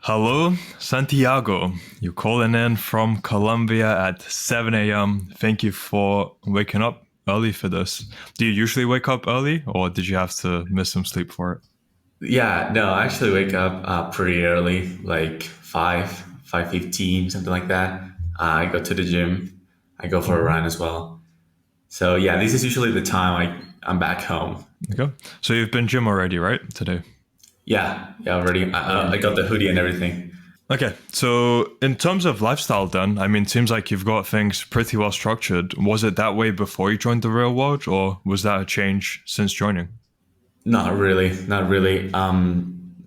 Hello, Santiago. You're calling in from Colombia at 7 a.m. Thank you for waking up early for this. Do you usually wake up early or did you have to miss some sleep for it? Yeah, no, I actually wake up pretty early, like 5:15, something like that. I go to the gym. I go for a Mhm. run as well. So yeah, this is usually the time I'm back home. Okay. So you've been gym already, right? Today. Yeah, yeah, already. I got the hoodie and everything. Okay. So in terms of lifestyle then, I mean, it seems like you've got things pretty well structured. Was it that way before you joined the real world or was that a change since joining? Not really, not really.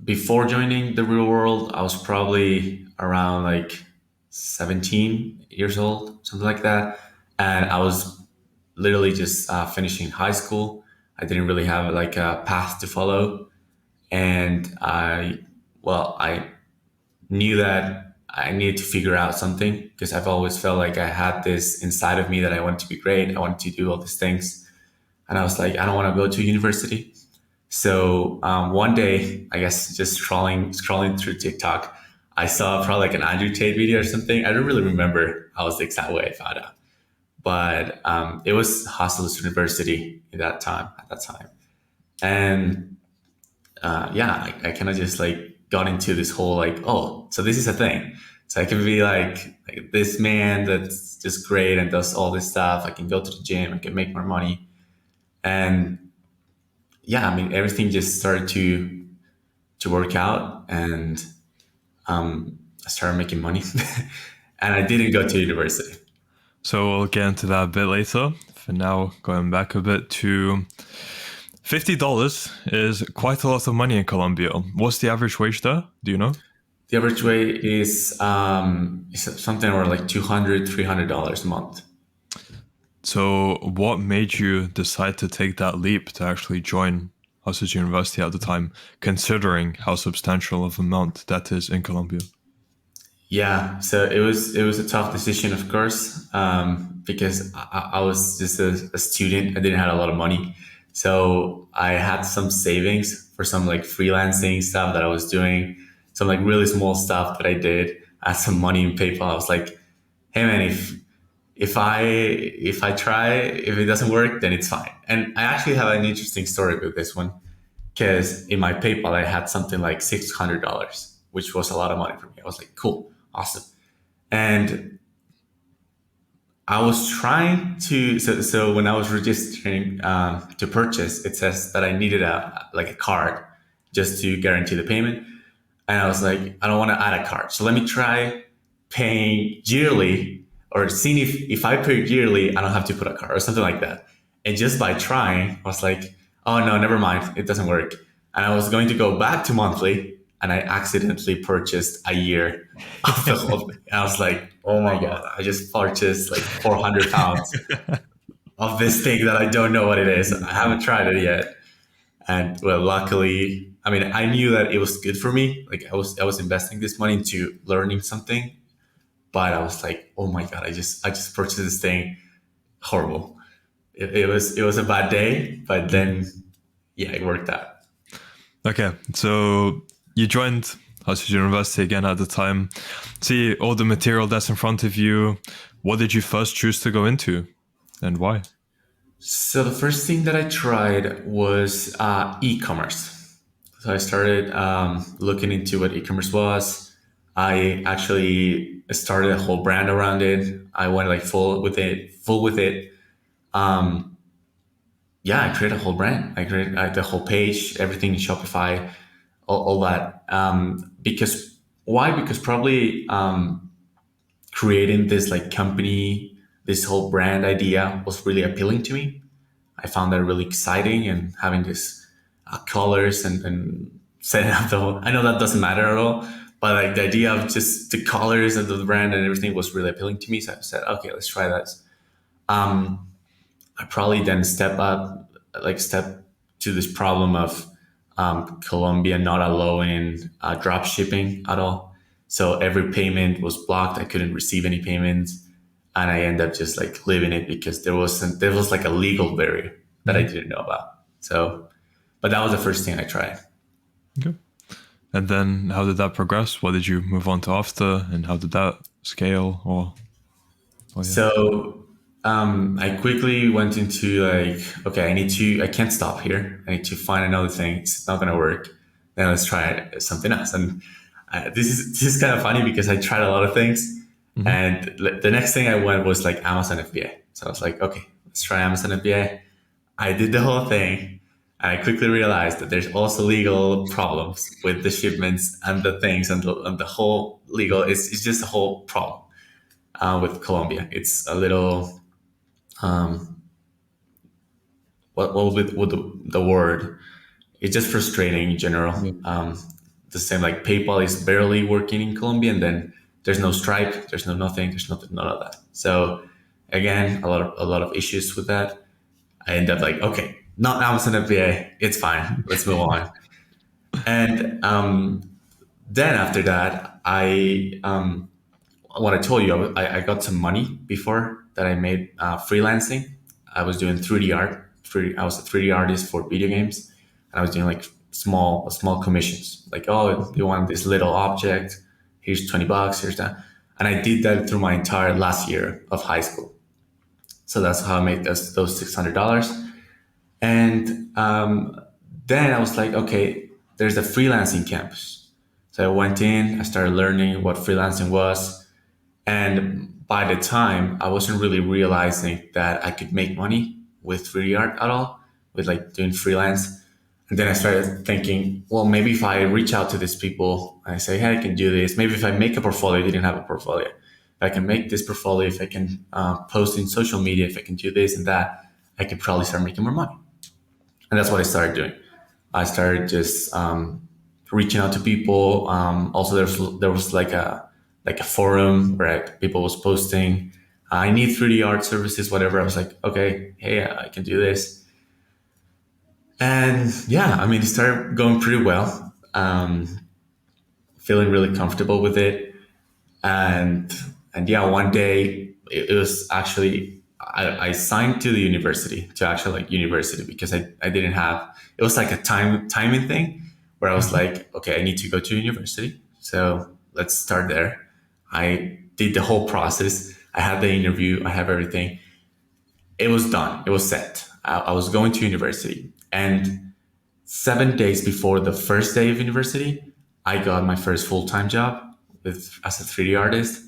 Before joining the real world, I was probably around like 17 years old, something like that, and I was literally just finishing high school. I didn't really have like a path to follow, and I knew that I needed to figure out something because I've always felt like I had this inside of me that I wanted to be great. I wanted to do all these things, and I was like, I don't want to go to university. So one day, I guess just scrolling through TikTok, I saw probably like an Andrew Tate video or something. I don't really remember how was the exact way I found out, but it was Hostel's University at that time. And yeah, I kind of just like got into this whole like, oh, so this is a thing. So I can be like this man that's just great and does all this stuff. I can go to the gym. I can make more money, and yeah, I mean everything just started to work out, and I started making money, and I didn't go to university. So we'll get into that a bit later. For now, going back a bit to $50 is quite a lot of money in Colombia. What's the average wage there? Do you know? The average wage is something around like $200 $300 a month. So, what made you decide to take that leap to actually join Hustlers University at the time, considering how substantial of amount that is in Colombia? Yeah, so it was a tough decision, of course, because I was just a student. I didn't have a lot of money, so I had some savings for some like freelancing stuff that I was doing, some like really small stuff that I did. I had some money in PayPal. I was like, hey man, if I try, if it doesn't work, then it's fine. And I actually have an interesting story with this one because in my PayPal I had something like $600, which was a lot of money for me. I was like, cool, awesome. And I was trying to so when I was registering to purchase, it says that I needed a card just to guarantee the payment. And I was like, I don't want to add a card, so let me try paying yearly or seeing if I pay yearly, I don't have to put a card or something like that. And just by trying, I was like, oh no, never mind, it doesn't work. And I was going to go back to monthly, and I accidentally purchased a year of the whole thing. And I was like, oh my god, I just purchased like 400 pounds of this thing that I don't know what it is. I haven't tried it yet. And well, luckily, I mean, I knew that it was good for me. Like I was investing this money into learning something, but I was like, oh my god, I just purchased this thing. Horrible. It was a bad day, but then yeah, it worked out. Okay, so you joined Hustlers University again at the time. See all the material that's in front of you. What did you first choose to go into and why? So the first thing that I tried was e-commerce. So I started looking into what e-commerce was. I actually started a whole brand around it. I went like full with it. Um, yeah, I created a whole brand. I created the whole page, everything in Shopify, all that. Because why? Because probably creating this like company, this whole brand idea was really appealing to me. I found that really exciting, and having this colors and setting up the whole. I know that doesn't matter at all, but like the idea of just the colors of the brand and everything was really appealing to me. So I said, okay, let's try that. Um, I probably then step to this problem of Colombia not allowing drop shipping at all. So every payment was blocked. I couldn't receive any payments, and I ended up just like leaving it because there was like a legal barrier that I Mhm. didn't know about. So, but that was the first thing I tried. Okay. And then how did that progress? What did you move on to after, and how did that scale? Or yeah. So I quickly went into like, okay, I can't stop here. I need to find another thing. It's not going to work. Then let's try something else. And this is kind of funny because I tried a lot of things. Hmm. And the next thing I went was like Amazon FBA. So I was like, okay, let's try Amazon FBA. I did the whole thing. And I quickly realized that there's also legal problems with the shipments and the things and the whole legal. It's just a whole problem with Colombia. It's a little um, what with the word. It's just frustrating in general. Yeah. The same like PayPal is barely working in Colombia, and then there's no Stripe, there's no nothing, there's nothing, none of that. So again, a lot of issues with that. I end up like, okay, not Amazon FBA, it's fine, let's move on. And then after that, what I told you, I got some money before that I made freelancing. I was doing 3D art. I was a 3D artist for video games, and I was doing like small commissions. Like, oh, you want this little object? Here's $20. Here's that, and I did that through my entire last year of high school. So that's how I made those $600. And then I was like, okay, there's a freelancing campus. So I went in, I started learning what freelancing was, and by the time I wasn't really realizing that I could make money with 3D art at all, with like doing freelance. And then I started thinking, well, maybe if I reach out to these people and I say, hey, I can do this. Maybe if I make a portfolio, I didn't have a portfolio. If I can make this portfolio, if I can post in social media, if I can do this and that, I could probably start making more money. And that's what I started doing. I started just reaching out to people. Also, there was like a forum where people was posting, I need 3D art services, whatever. I was like, okay, hey, I can do this. And yeah, I mean, it started going pretty well. Feeling really comfortable with it. And and yeah, one day it was actually I signed to the university to actually like university because I didn't have it was like a timing thing where I was Mhm. like, okay, I need to go to university. So let's start there. I did the whole process. I had the interview, I have everything. It was done. It was set. I was going to university. And 7 days before the first day of university, I got my first full-time job as a 3D artist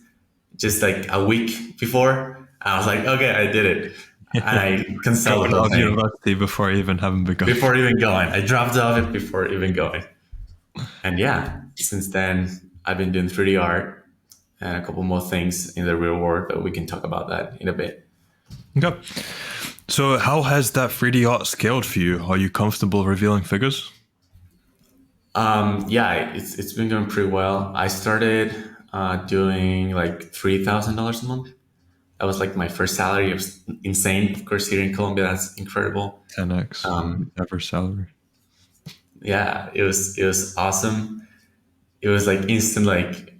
just like a week before. I was like, okay, I did it. And I canceled the Dropping whole out of thing university before even having begun. before even going. I dropped off it before even going. And yeah, since then, I've been doing 3D art and a couple more things in the real world, but we can talk about that in a bit. Okay. So how has that 3D art scaled for you? Are you comfortable revealing figures? Yeah, it's been going pretty well. I started doing like $3,000 a month. That was like my first salary. It was insane. Of course, here in Colombia, that's incredible. 10x average salary. Yeah, it was awesome. It was like instant. Like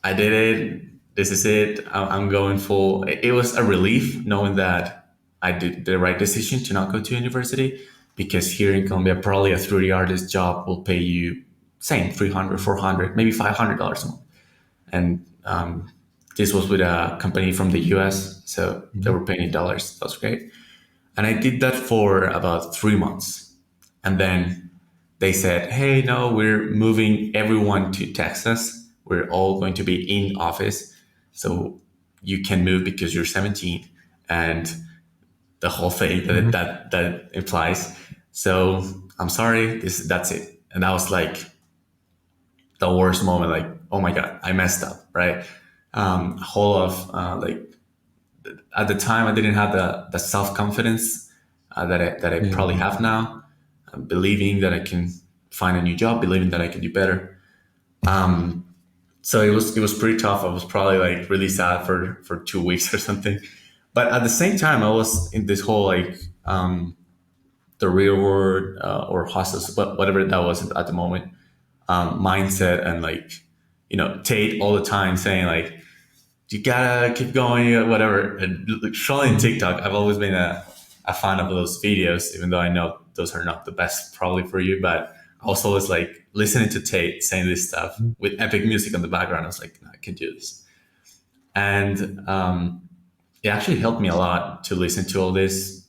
I did it. This is it. I'm going full. It was a relief knowing that I did the right decision to not go to university because here in Colombia, probably a 3D artist job will pay you same 300, 400, maybe $500 a month. And this was with a company from the US, so they Mhm. were paying in dollars. That was great. And I did that for about 3 months. And then they said, hey, no, we're moving everyone to Texas. We're all going to be in office. So you can move because you're 17 and the whole thing that Mhm. that implies. So I'm sorry, that's it. And that was like the worst moment, like, oh my God, I messed up, right? Whole of like at the time I didn't have the self-confidence that I Yeah. probably have now, believing that I can find a new job, believing that I can do better. So it was pretty tough. I was probably like really sad for 2 weeks or something. But at the same time, I was in this whole like the real world or hostels, but whatever that was at the moment, mindset and like Tate all the time saying like you gotta keep going, whatever. And surely in Mhm. TikTok, I've always been a fan of those videos, even though I know those are not the best probably for you. But I was always like listening to Tate saying this stuff with epic music on the background. I was like, no, I can do this. And it actually helped me a lot to listen to all this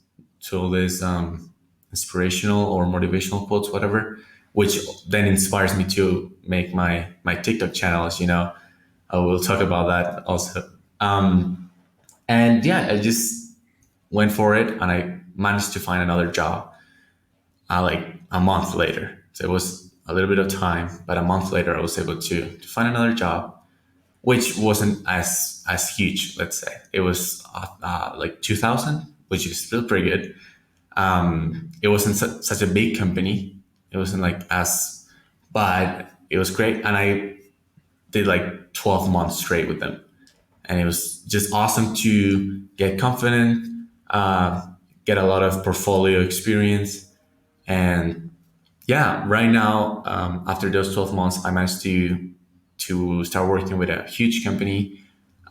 inspirational or motivational quotes, whatever, which then inspires me to make my TikTok channel. As you know, I will talk about that also. And yeah, I just went for it, and I managed to find another job like a month later. So it was a little bit of time, but a month later, I was able to find another job, which wasn't as huge. Let's say it was like 2,000, which is still pretty good. It wasn't such a big company. It wasn't like as, but it was great, and I did like 12 months straight with them, and it was just awesome to get confident, get a lot of portfolio experience, and yeah, right now, after those 12 months, I managed to start working with a huge company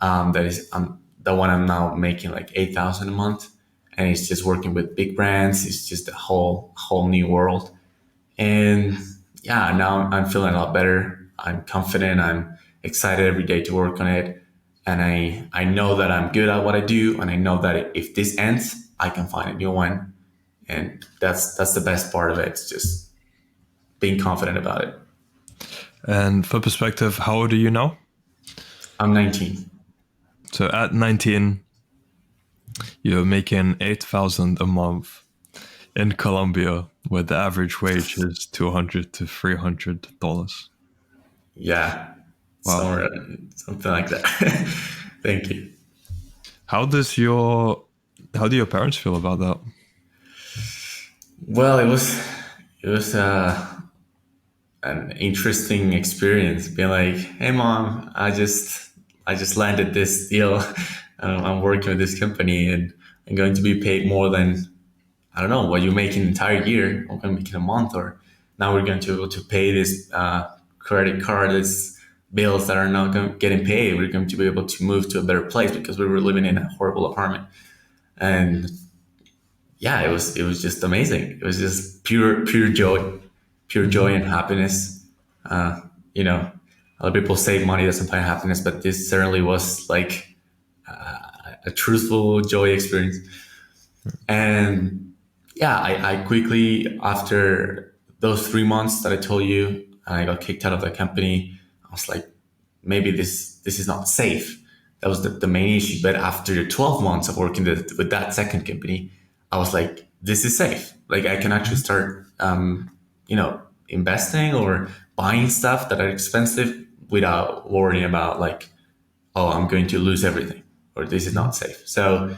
that is the one I'm now making like 8,000 a month, and it's just working with big brands. It's just a whole new world, and yeah, now I'm feeling a lot better. I'm confident. I'm excited every day to work on it, and I know that I'm good at what I do, and I know that if this ends, I can find a new one, and that's the best part of it. It's just being confident about it. And for perspective, how old are you now? I'm 19. So at 19, you're making 8,000 a month in Colombia, where the average wage is $200 to $300. Yeah, Wow. somewhere, something like that. Thank you. How does how do your parents feel about that? Well, it was an interesting experience. Being like, "Hey, mom, I just landed this deal. I'm working with this company, and I'm going to be paid more than I don't know what you make in an entire year. I'm going to make in a month, or now we're going to be able to pay this credit card, this bills that are not getting paid. We're going to be able to move to a better place because we were living in a horrible apartment, and yeah, it was just amazing. It was just pure joy and happiness. Uh, you know, a lot of people say money doesn't buy happiness, but this certainly was like a truthful joy experience. And yeah, I quickly, after those 3 months that I told you, I got kicked out of the company. I was like, maybe this is not safe. That was the main issue. But after 12 months of working with that second company, I was like, this is safe. Like I can actually start, investing or buying stuff that are expensive without worrying about like, oh, I'm going to lose everything or this is not safe. So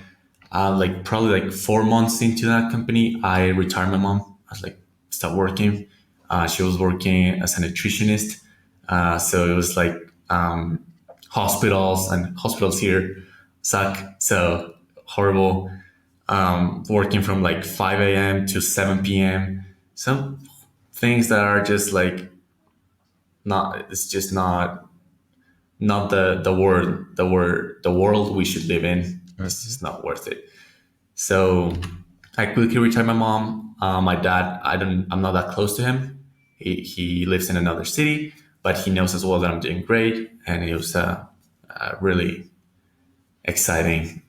like probably like 4 months into that company, I retired my mom. I was like, stop working. She was working as a nutritionist. So it was like hospitals here suck. So horrible. Working from like 5 a.m. to 7 p.m. Some things that are just like not, it's just not the world we should live in. Right. It's just not worth it. So I quickly retired my mom. My dad, I'm not that close to him. He lives in another city, but he knows as well that I'm doing great, and it was a really exciting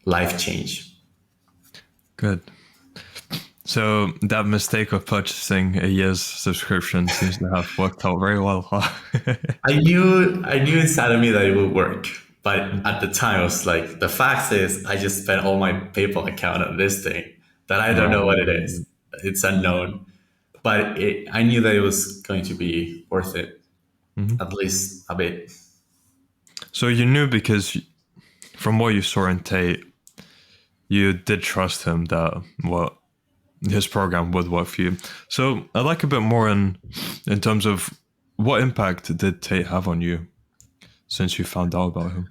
life change. Good. So that mistake of purchasing a year's subscription seems to have worked out very well, huh? I knew inside of me that it would work, but at the time I was like, the fact is, I just spent all my PayPal account on this thing that I don't know what it is. Right. It's unknown, but I knew that it was going to be worth it, Mhm. at least a bit. So you knew because from what you saw in Tate, you did trust him that his program would work for you. So I'd like a bit more in terms of what impact did Tate have on you since you found out about him?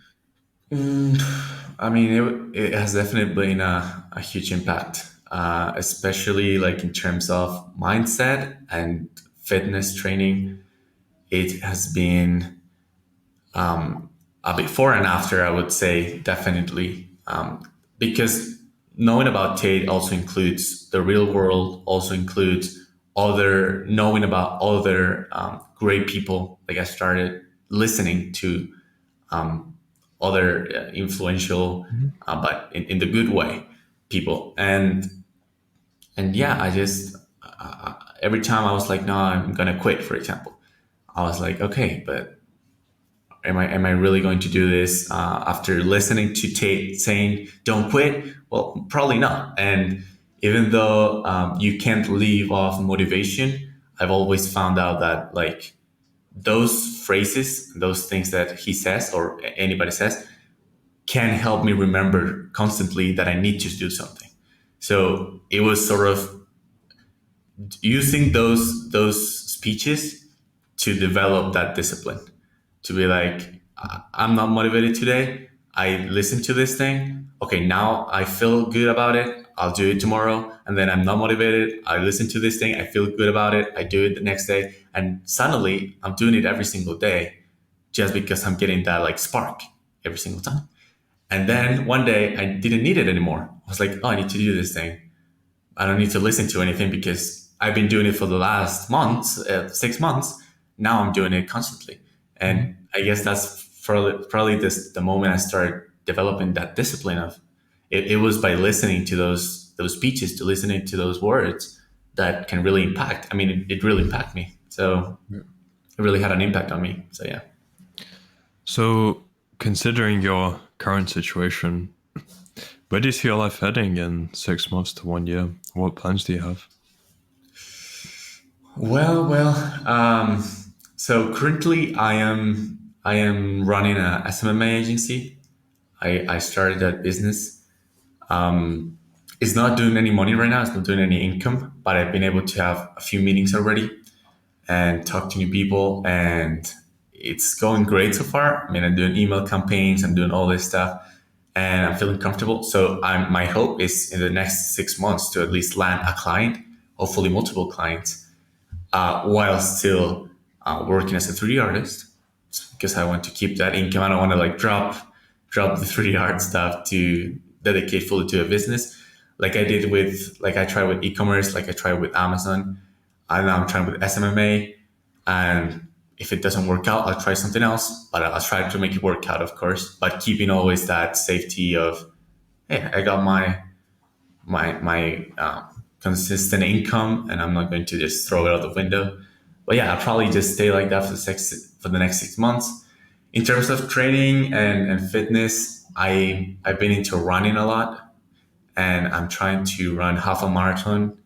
I mean, it has definitely been a huge impact, especially like in terms of mindset and fitness training. It has been a before and after, I would say, definitely. Because knowing about Tate also includes the real world, also includes knowing about other great people. Like I started listening to other influential, Mhm. but in the good way, people. And yeah, I just every time I was like, no, I'm gonna quit, for example. I was like, okay, but am I really going to do this after listening to Tate saying don't quit? Well, probably not. And even though you can't leave off motivation, I've always found out that like those phrases, those things that he says or anybody says, can help me remember constantly that I need to do something. So it was sort of using those speeches to develop that discipline, to be like, I'm not motivated today. I listen to this thing. Okay, now I feel good about it. I'll do it tomorrow. And then I'm not motivated. I listen to this thing. I feel good about it. I do it the next day. And suddenly I'm doing it every single day just because I'm getting that like spark every single time. And then one day I didn't need it anymore. I was like, oh, I need to do this thing. I don't need to listen to anything because I've been doing it for the last months, 6 months. Now I'm doing it constantly. Mhm. And I guess that's probably the moment I started developing that discipline of it was by listening to those speeches, to listening to those words that can really impact. I mean, it really impacted me. So Yeah. it really had an impact on me. So yeah. So, considering your current situation, where do you see your life heading in 6 months to 1 year? What plans do you have? Well. So currently, I am running a SMMA agency. I started that business. It's not doing any money right now. It's not doing any income, but I've been able to have a few meetings already and talk to new people, and it's going great so far. I mean, I'm doing email campaigns, I'm doing all this stuff, and I'm feeling comfortable. So my hope is in the next 6 months to at least land a client, hopefully multiple clients, while still working as a 3D artist, because I want to keep that income. I don't want to like drop the 3D art stuff to dedicate fully to a business, like I did with like I tried with e-commerce, like I tried with Amazon. And now I'm trying with SMMA, and if it doesn't work out, I'll try something else. But I'll try to make it work out, of course. But keeping always that safety of, hey, I got my consistent income, and I'm not going to just throw it out the window. But yeah, I'll probably just stay like that for the next 6 months. In terms of training and fitness, I've been into running a lot, and I'm trying to run half a marathon.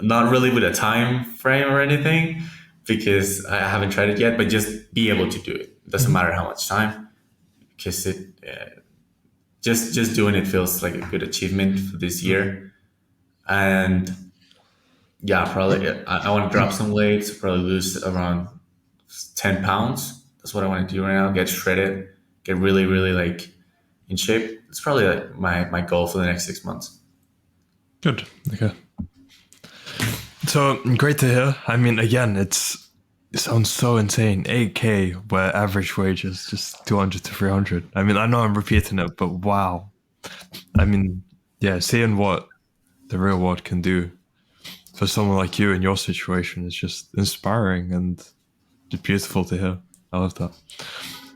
Not really with a time frame or anything, because I haven't tried it yet, but just be able to do it. It doesn't Mhm. matter how much time, because it just doing it feels like a good achievement for this year. And yeah, probably I want to drop some weight, so probably lose around 10 pounds. That's what I want to do right now. Get shredded, get really, really like in shape. It's probably like my goal for the next 6 months. Good. Okay. So great to hear. I mean, again, it sounds so insane. 8K, where average wage is just 200 to 300. I mean, I know I'm repeating it, but wow. I mean, yeah, seeing what the real world can do for someone like you in your situation is just inspiring and just beautiful to hear. I love that.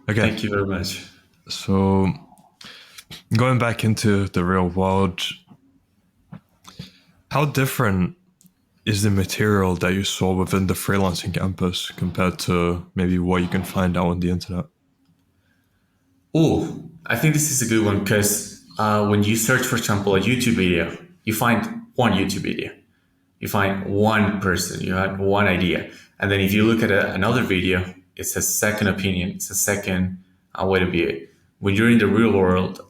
Okay, Thank you very much. so going back into the real world, how different is the material that you saw within the freelancing campus compared to maybe what you can find out on the internet? Oh, I think this is a good one because when you search, for example, a YouTube video, you find one YouTube video, you find one person, you have one idea. And then if you look at another video, it's a second opinion, it's a second way to view it. When you're in the real world,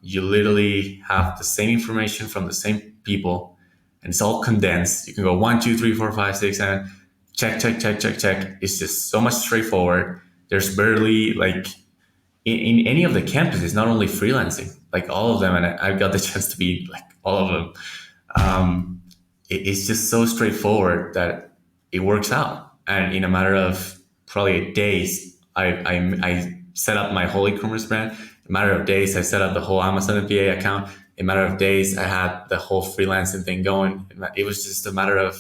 you literally have the same information from the same people, and it's all condensed. You can go 1, 2, 3, 4, 5, 6, 7, check, check, check, check, check. It's just so much straightforward. There's barely like in any of the campuses, not only freelancing, like all of them, and I've got the chance to be like all of them. It's just so straightforward that it works out. And in a matter of probably days, I set up my whole e-commerce brand. In a matter of days, I set up the whole Amazon FBA account. in a matter of days, I had the whole freelancing thing going. It was just a matter of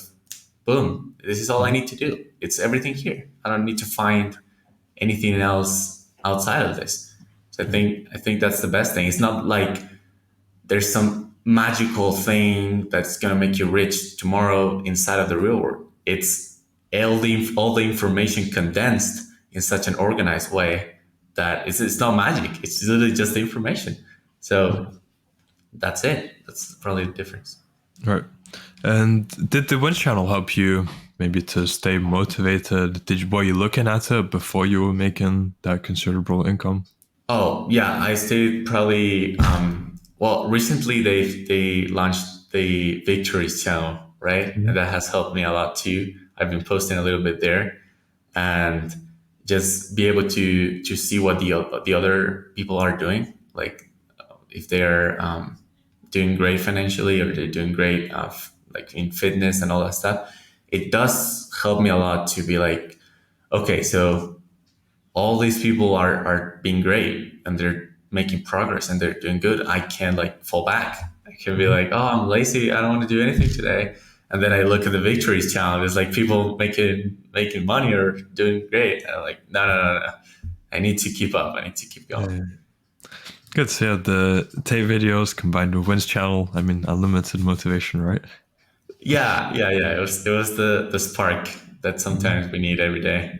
boom, this is all I need to do. It's everything here. I don't need to find anything else outside of this. So I think that's the best thing. It's not like there's some magical thing that's gonna make you rich tomorrow inside of the real world. It's all the information condensed in such an organized way that it's not magic. It's literally just the information. So that's it. That's probably the difference. Right. And did the Winch channel help you maybe to stay motivated? Were you looking at it before you were making that considerable income? Oh yeah, I stayed probably. Well, recently they launched the Victories channel, right? And that has helped me a lot too. I've been posting a little bit there, and just be able to see what the other people are doing, like if they're doing great financially or they're doing great like in fitness and all that stuff. It does help me a lot to be like, okay, so all these people are being great and they're making progress and they're doing good. I can like fall back. I can be like, oh, I'm lazy. I don't want to do anything today. And then I look at the victories channel. There's like people making money or doing great. And I'm like, no, no, no, no. I need to keep up. I need to keep going. Yeah. Good. So yeah, the Tate videos combined with Winch channel. I mean, unlimited motivation, right? Yeah, yeah, yeah. It was the spark that sometimes we need every day.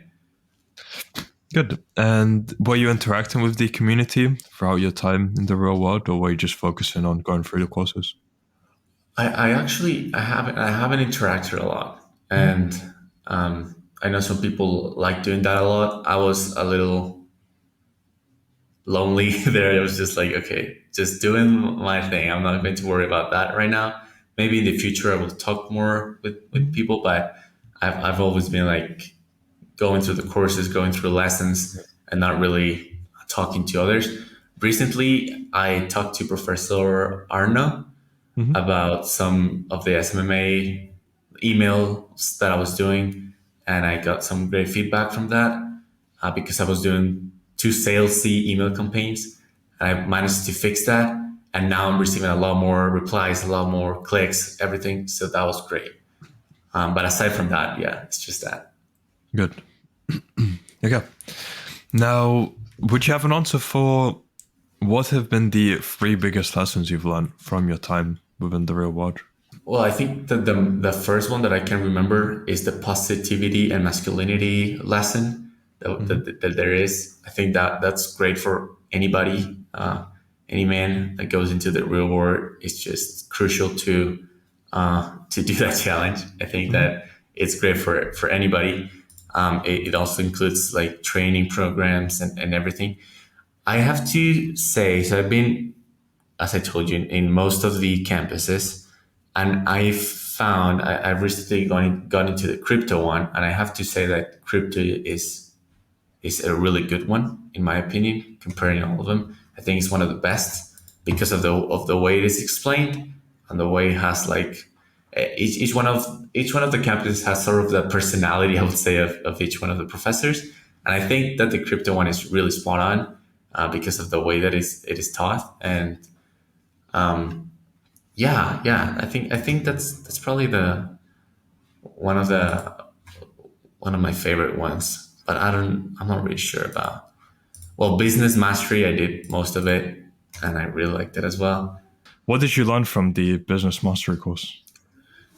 Good. And were you interacting with the community throughout your time in the real world, or were you just focusing on going through the courses? I actually I haven't interacted a lot, and I know some people like doing that a lot. I was a little lonely there. It was just like, okay, just doing my thing. I'm not going to worry about that right now. Maybe in the future I will talk more with people, but I've always been like going through the courses, going through lessons, and not really talking to others. Recently, I talked to Professor Arno Mm-hmm. about some of the SMMA emails that I was doing, and I got some great feedback from that because I was doing two salesy email campaigns. And I managed to fix that, and now I'm receiving a lot more replies, a lot more clicks, everything. So that was great. But aside from that, yeah, it's just that. Good. Okay. Now, would you have an answer for what have been the three biggest lessons you've learned from your time within the real world? Well, I think that the first one that I can remember is the positivity and masculinity lesson that there is. I think that that's great for anybody, any man that goes into the real world. It's just crucial to do that challenge. I think that it's great for anybody. It also includes like training programs and everything. I have to say, so I've been, as I told you, in most of the campuses, and I've recently gone into the crypto one, and I have to say that crypto is a really good one in my opinion, comparing all of them. I think it's one of the best because of the way it is explained and the way it has like each one of the campuses has sort of the personality, I would say, of each one of the professors, and I think that the crypto one is really spot on because of the way that it is taught. And yeah, I think that's probably the one of the one of my favorite ones. But I'm not really sure about. Well, business mastery, I did most of it, and I really liked it as well. What did you learn from the business mastery course?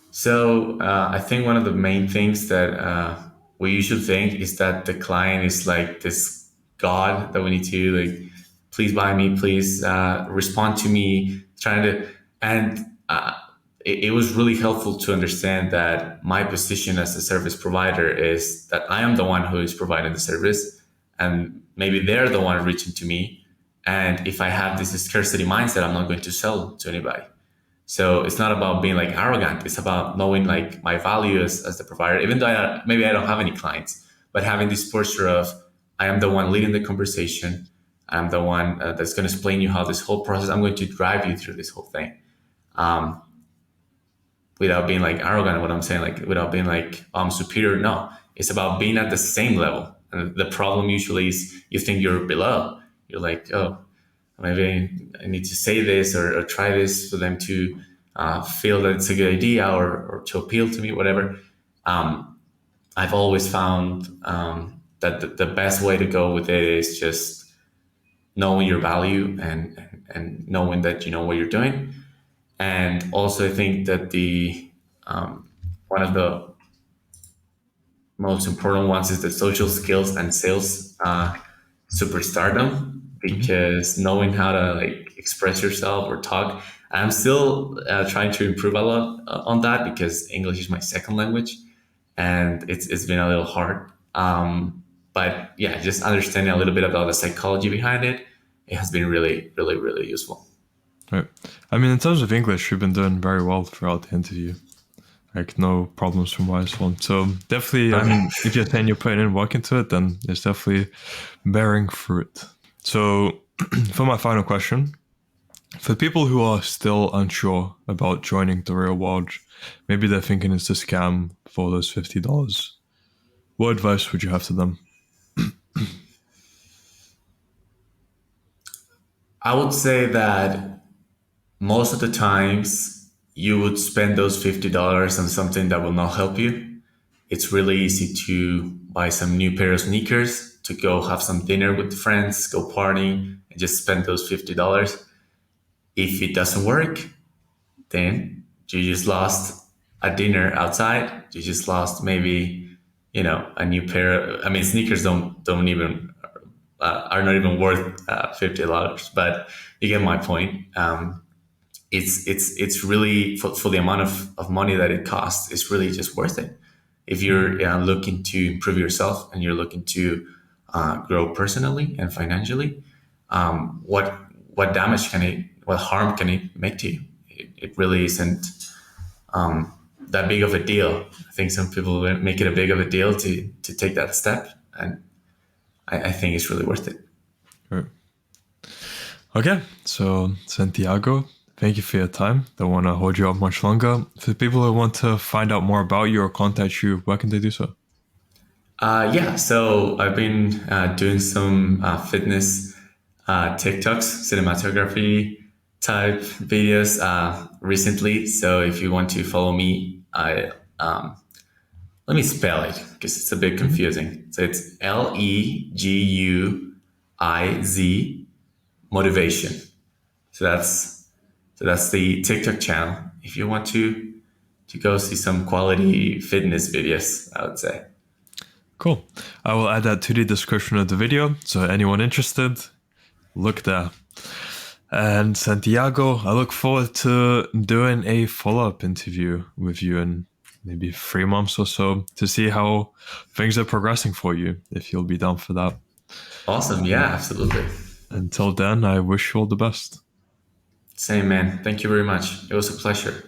So I think one of the main things that we usually think is that the client is like this god that we need to like, please buy me, please respond to me, trying to, and it was really helpful to understand that my position as a service provider is that I am the one who is providing the service, and maybe they're the one reaching to me. And if I have this scarcity mindset, I'm not going to sell to anybody. So it's not about being like arrogant. It's about knowing like my value as the provider, even though maybe I don't have any clients, but having this posture of I am the one leading the conversation. I'm the one that's going to explain you how this whole process. I'm going to drive you through this whole thing, without being like arrogant. What I'm saying, like without being like, oh, I'm superior. No, it's about being at the same level. And the problem usually is you think you're below. You're like, oh, maybe I need to say this or try this for them to feel that it's a good idea or to appeal to me, whatever. Um, I've always found that the best way to go with it is just knowing your value and knowing that you know what you're doing. And also, I think that the one of the most important ones is the social skills and sales superstardom, Hmm. because knowing how to like express yourself or talk. I'm still trying to improve a lot on that because English is my second language, and it's been a little hard. But yeah, just understanding a little bit about the psychology behind it, it has been really, really, really useful. Right. I mean, in terms of English, you've been doing very well throughout the interview. Like no problems from my side. So definitely, I Okay. mean, if you're saying you're putting in work into it, then it's definitely bearing fruit. So for my final question, for people who are still unsure about joining the real world, maybe they're thinking it's a scam for those $50. What advice would you have to them? I would say that most of the times you would spend those $50 on something that will not help you. It's really easy to buy some new pair of sneakers, to go have some dinner with friends, go partying, and just spend those $50. If it doesn't work, then you just lost a dinner outside. You just lost maybe, a new pair. I mean, sneakers don't even are not even worth $50, but you get my point. It's really for the amount of money that it costs. It's really just worth it if you're looking to improve yourself and you're looking to grow personally and financially. What damage can it? What harm can it make to you? It really isn't that big of a deal. I think some people make it a big of a deal to take that step, and I think it's really worth it. Right. Okay, so Santiago, thank you for your time. Don't want to hold you up much longer. For people who want to find out more about you or contact you, where can they do so? Yeah, so I've been doing some fitness TikToks, cinematography type videos recently. So if you want to follow me, let me spell it because it's a bit Mhm. confusing. So it's Leguiz motivation. So that's the TikTok channel. If you want to go see some quality fitness videos, I would say. Cool. I will add that to the description of the video. So anyone interested, look there. And Santiago, I look forward to doing a follow-up interview with you in maybe 3 months or so to see how things are progressing for you, if you'll be down for that. Awesome. Yeah, absolutely. Until then, I wish you all the best. Same, man. Thank you very much. It was a pleasure.